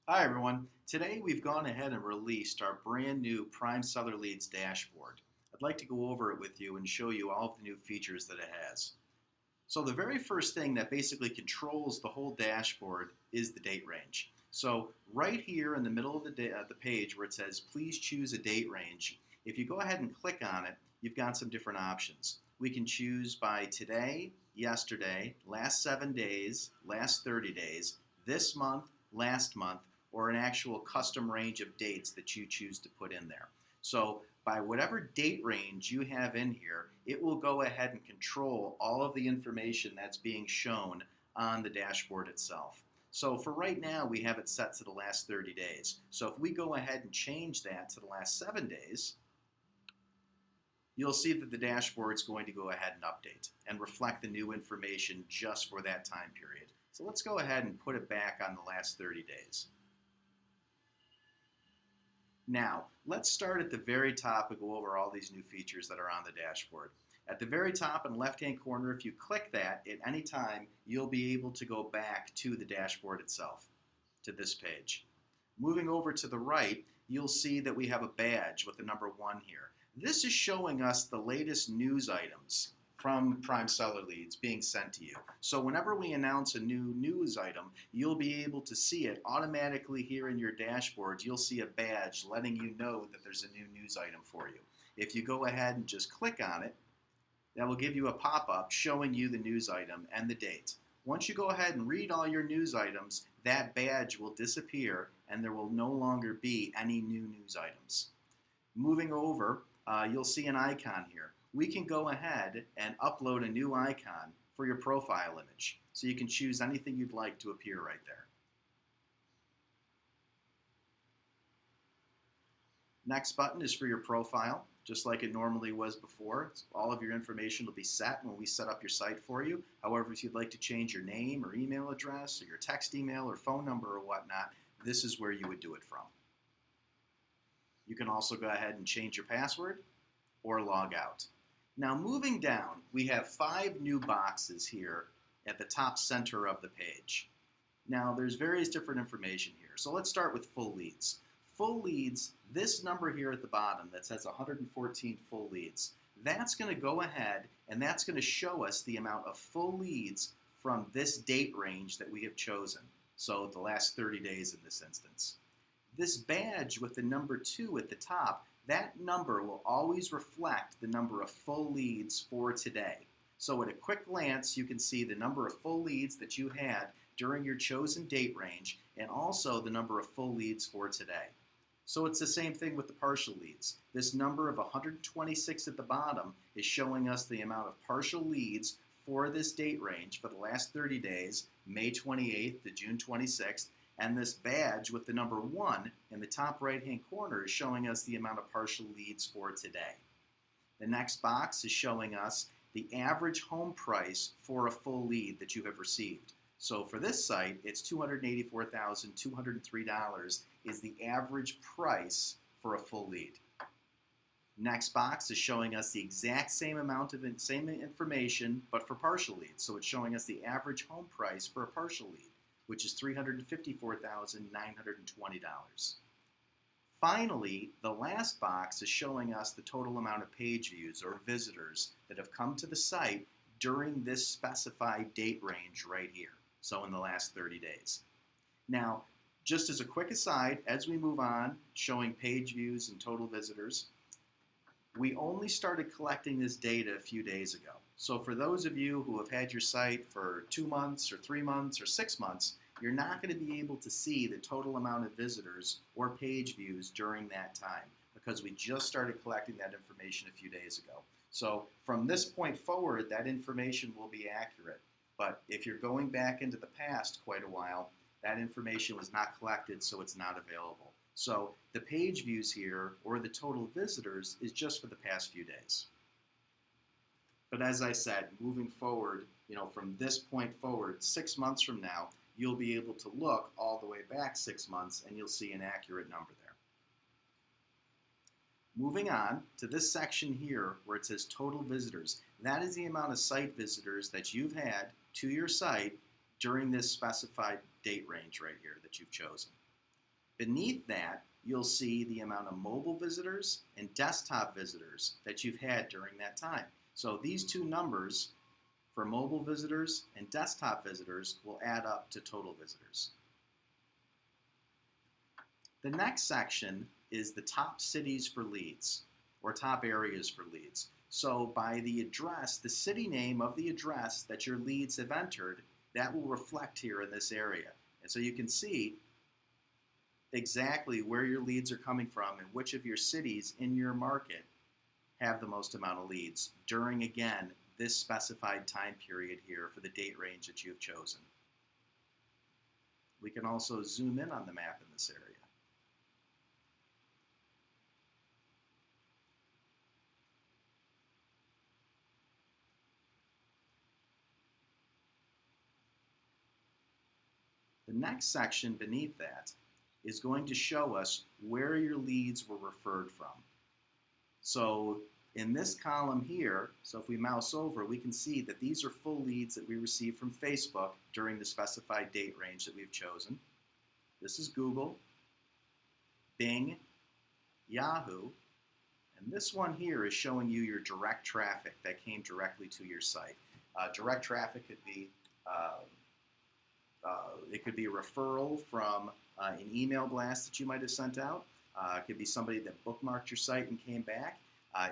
Hi everyone. Today we've gone ahead and released our brand new Prime Seller Leads dashboard. I'd like to go over it with you and show you all of the new features that it has. So the very first thing that basically controls the whole dashboard is the date range. So right here in the middle of the page where it says please choose a date range, if you go ahead and click on it, you've got some different options. We can choose by today, yesterday, last 7 days, last 30 days, this month, last month, or an actual custom range of dates that you choose to put in there. So by whatever date range you have in here, it will go ahead and control all of the information that's being shown on the dashboard itself. So for right now, we have it set to the last 30 days. So if we go ahead and change that to the last 7 days, you'll see that the dashboard is going to go ahead and update and reflect the new information just for that time period. So let's go ahead and put it back on the last 30 days. Now, let's start at the very top and go over all these new features that are on the dashboard. At the very top in the left-hand corner, if you click that at any time, you'll be able to go back to the dashboard itself, to this page. Moving over to the right, you'll see that we have a badge with the number 1 here. This is showing us the latest news items from Prime Seller Leads being sent to you. So whenever we announce a new news item, you'll be able to see it automatically here in your dashboard. You'll see a badge letting you know that there's a new news item for you. If you go ahead and just click on it, that will give you a pop-up showing you the news item and the date. Once you go ahead and read all your news items, that badge will disappear and there will no longer be any new news items. Moving over, you'll see an icon here. We can go ahead and upload a new icon for your profile image. So you can choose anything you'd like to appear right there. Next button is for your profile, just like it normally was before. All of your information will be set when we set up your site for you. However, if you'd like to change your name or email address or your text email or phone number or whatnot, this is where you would do it from. You can also go ahead and change your password or log out. Now moving down, we have 5 new boxes here at the top center of the page. Now there's various different information here. So let's start with full leads. Full leads, this number here at the bottom that says 114 full leads, that's going to go ahead and that's going to show us the amount of full leads from this date range that we have chosen. So the last 30 days in this instance. This badge with the number 2 at the top, that number will always reflect the number of full leads for today. So at a quick glance, you can see the number of full leads that you had during your chosen date range and also the number of full leads for today. So it's the same thing with the partial leads. This number of 126 at the bottom is showing us the amount of partial leads for this date range for the last 30 days, May 28th to June 26th, and this badge with the number 1 in the top right-hand corner is showing us the amount of partial leads for today. The next box is showing us the average home price for a full lead that you have received. So for this site, it's $284,203 is the average price for a full lead. Next box is showing us the exact same amount of same information, but for partial leads. So it's showing us the average home price for a partial lead, which is $354,920. Finally, the last box is showing us the total amount of page views or visitors that have come to the site during this specified date range right here, so in the last 30 days. Now, just as a quick aside, as we move on, showing page views and total visitors, we only started collecting this data a few days ago. So for those of you who have had your site for 2 months or 3 months or 6 months, you're not going to be able to see the total amount of visitors or page views during that time because we just started collecting that information a few days ago. So from this point forward, that information will be accurate. But if you're going back into the past quite a while, that information was not collected, so it's not available. So the page views here, or the total visitors, is just for the past few days. But as I said, moving forward, from this point forward, 6 months from now, you'll be able to look all the way back 6 months and you'll see an accurate number there. Moving on to this section here where it says total visitors. That is the amount of site visitors that you've had to your site during this specified date range right here that you've chosen. Beneath that, you'll see the amount of mobile visitors and desktop visitors that you've had during that time. So these two numbers for mobile visitors and desktop visitors will add up to total visitors. The next section is the top cities for leads, or top areas for leads. So by the address, the city name of the address that your leads have entered, that will reflect here in this area. And so you can see exactly where your leads are coming from and which of your cities in your market have the most amount of leads during, again, this specified time period here for the date range that you have chosen. We can also zoom in on the map in this area. The next section beneath that is going to show us where your leads were referred from. So in this column here, so if we mouse over, we can see that these are full leads that we received from Facebook during the specified date range that we've chosen. This is Google, Bing, Yahoo, and this one here is showing you your direct traffic that came directly to your site. Direct traffic could be it could be a referral from an email blast that you might have sent out. It could be somebody that bookmarked your site and came back.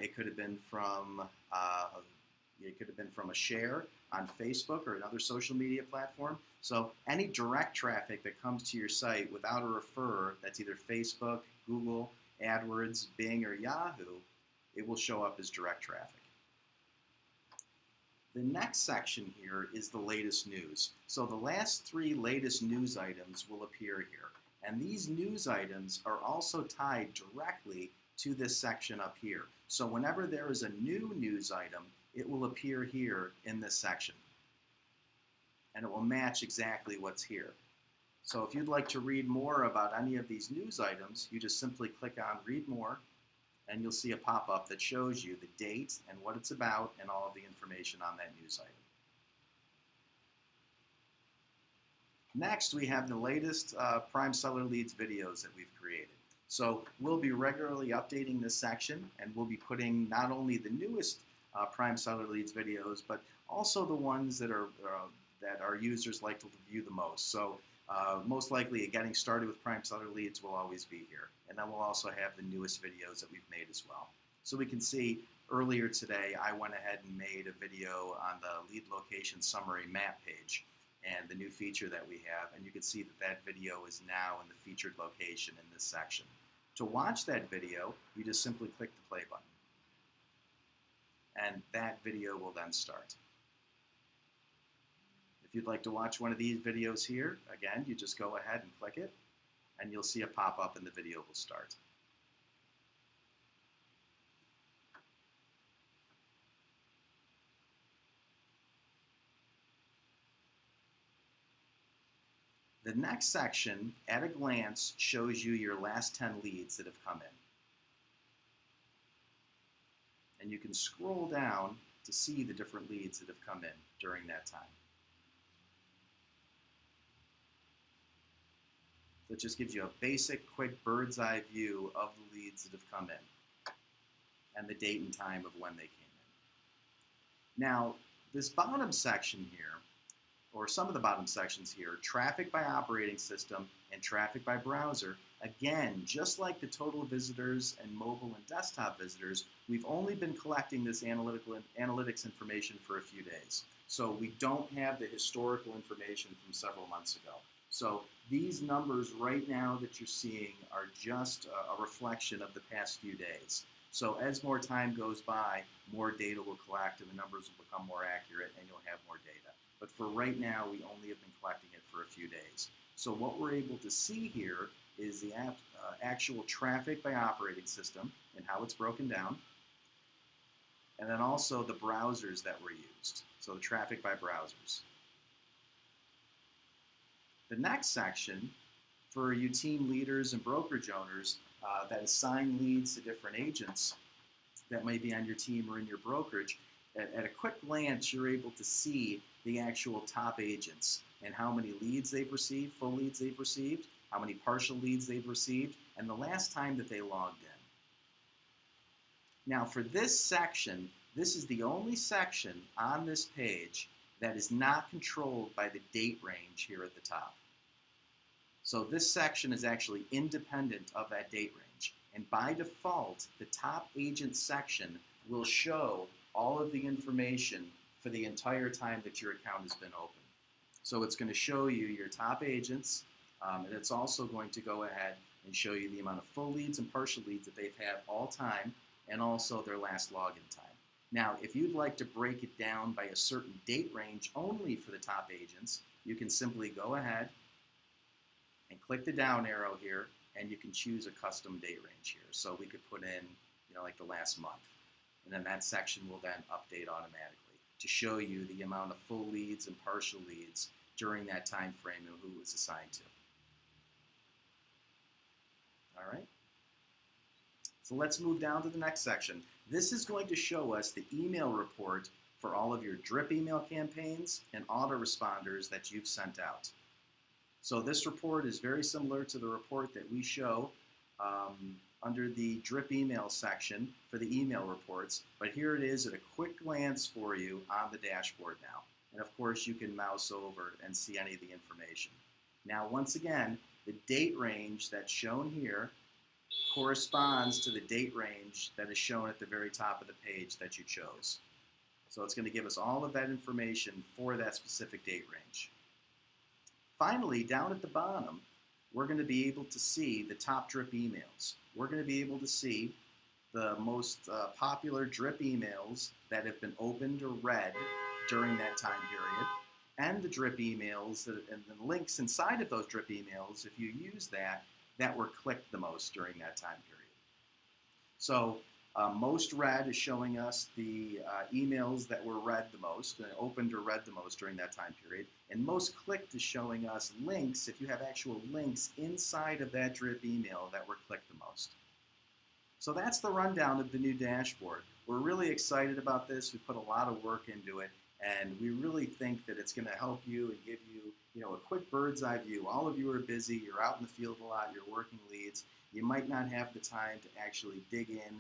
It could have been from a share on Facebook or another social media platform. So any direct traffic that comes to your site without a referrer, that's either Facebook, Google, AdWords, Bing, or Yahoo, it will show up as direct traffic. The next section here is the latest news. So the last three latest news items will appear here. And these news items are also tied directly to this section up here. So whenever there is a new news item, it will appear here in this section. And it will match exactly what's here. So if you'd like to read more about any of these news items, you just simply click on Read More, and you'll see a pop-up that shows you the date and what it's about and all of the information on that news item. Next, we have the latest Prime Seller Leads videos that we've created. So we'll be regularly updating this section, and we'll be putting not only the newest Prime Seller Leads videos, but also the ones that our users like to view the most. So most likely, getting started with Prime Seller Leads will always be here. And then we'll also have the newest videos that we've made as well. So we can see earlier today, I went ahead and made a video on the lead location summary map page and the new feature that we have. And you can see that that video is now in the featured location in this section. To watch that video, you just simply click the play button. And that video will then start. If you'd like to watch one of these videos here, again, you just go ahead and click it, and you'll see a pop-up and the video will start. The next section, at a glance, shows you your last 10 leads that have come in. And you can scroll down to see the different leads that have come in during that time. So it just gives you a basic, quick bird's eye view of the leads that have come in and the date and time of when they came in. Now, this bottom section here, or some of the bottom sections here, traffic by operating system and traffic by browser, again, just like the total visitors and mobile and desktop visitors, we've only been collecting this analytics information for a few days. So we don't have the historical information from several months ago. So these numbers right now that you're seeing are just a reflection of the past few days. So as more time goes by, more data will collect and the numbers will become more accurate and you'll have more data. But for right now, we only have been collecting it for a few days. So what we're able to see here is the actual traffic by operating system and how it's broken down, and then also the browsers that were used, so the traffic by browsers. The next section, for you team leaders and brokerage owners that assign leads to different agents that may be on your team or in your brokerage, at a quick glance, you're able to see the actual top agents and how many leads they've received, full leads they've received, how many partial leads they've received, and the last time that they logged in. Now for this section, this is the only section on this page that is not controlled by the date range here at the top. So this section is actually independent of that date range. And by default, the top agent section will show all of the information for the entire time that your account has been open. So it's going to show you your top agents, and it's also going to go ahead and show you the amount of full leads and partial leads that they've had all time, and also their last login time. Now, if you'd like to break it down by a certain date range only for the top agents, you can simply go ahead and click the down arrow here, and you can choose a custom date range here. So we could put in, like the last month, and then that section will then update automatically to show you the amount of full leads and partial leads during that time frame and who it was assigned to. All right. So let's move down to the next section. This is going to show us the email report for all of your drip email campaigns and autoresponders that you've sent out. So this report is very similar to the report that we show under the drip email section for the email reports, but here it is at a quick glance for you on the dashboard now. And of course you can mouse over and see any of the information. Now once again, the date range that's shown here corresponds to the date range that is shown at the very top of the page that you chose. So it's going to give us all of that information for that specific date range. Finally, down at the bottom, we're going to be able to see the top drip emails. We're going to be able to see the most popular drip emails that have been opened or read during that time period, and the drip emails and the links inside of those drip emails, if you use that were clicked the most during that time period. So most read is showing us the emails that were read the most, opened or read the most during that time period. And most clicked is showing us links, if you have actual links inside of that drip email that were clicked the most. So that's the rundown of the new dashboard. We're really excited about this. We put a lot of work into it, and we really think that it's going to help you and give you, a quick bird's eye view. All of you are busy, you're out in the field a lot, you're working leads. You might not have the time to actually dig in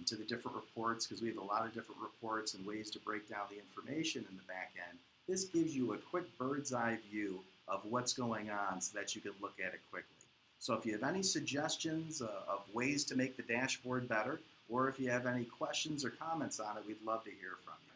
to the different reports, because we have a lot of different reports and ways to break down the information in the back end. This gives you a quick bird's eye view of what's going on so that you can look at it quickly. So if you have any suggestions of ways to make the dashboard better, or if you have any questions or comments on it, we'd love to hear from you.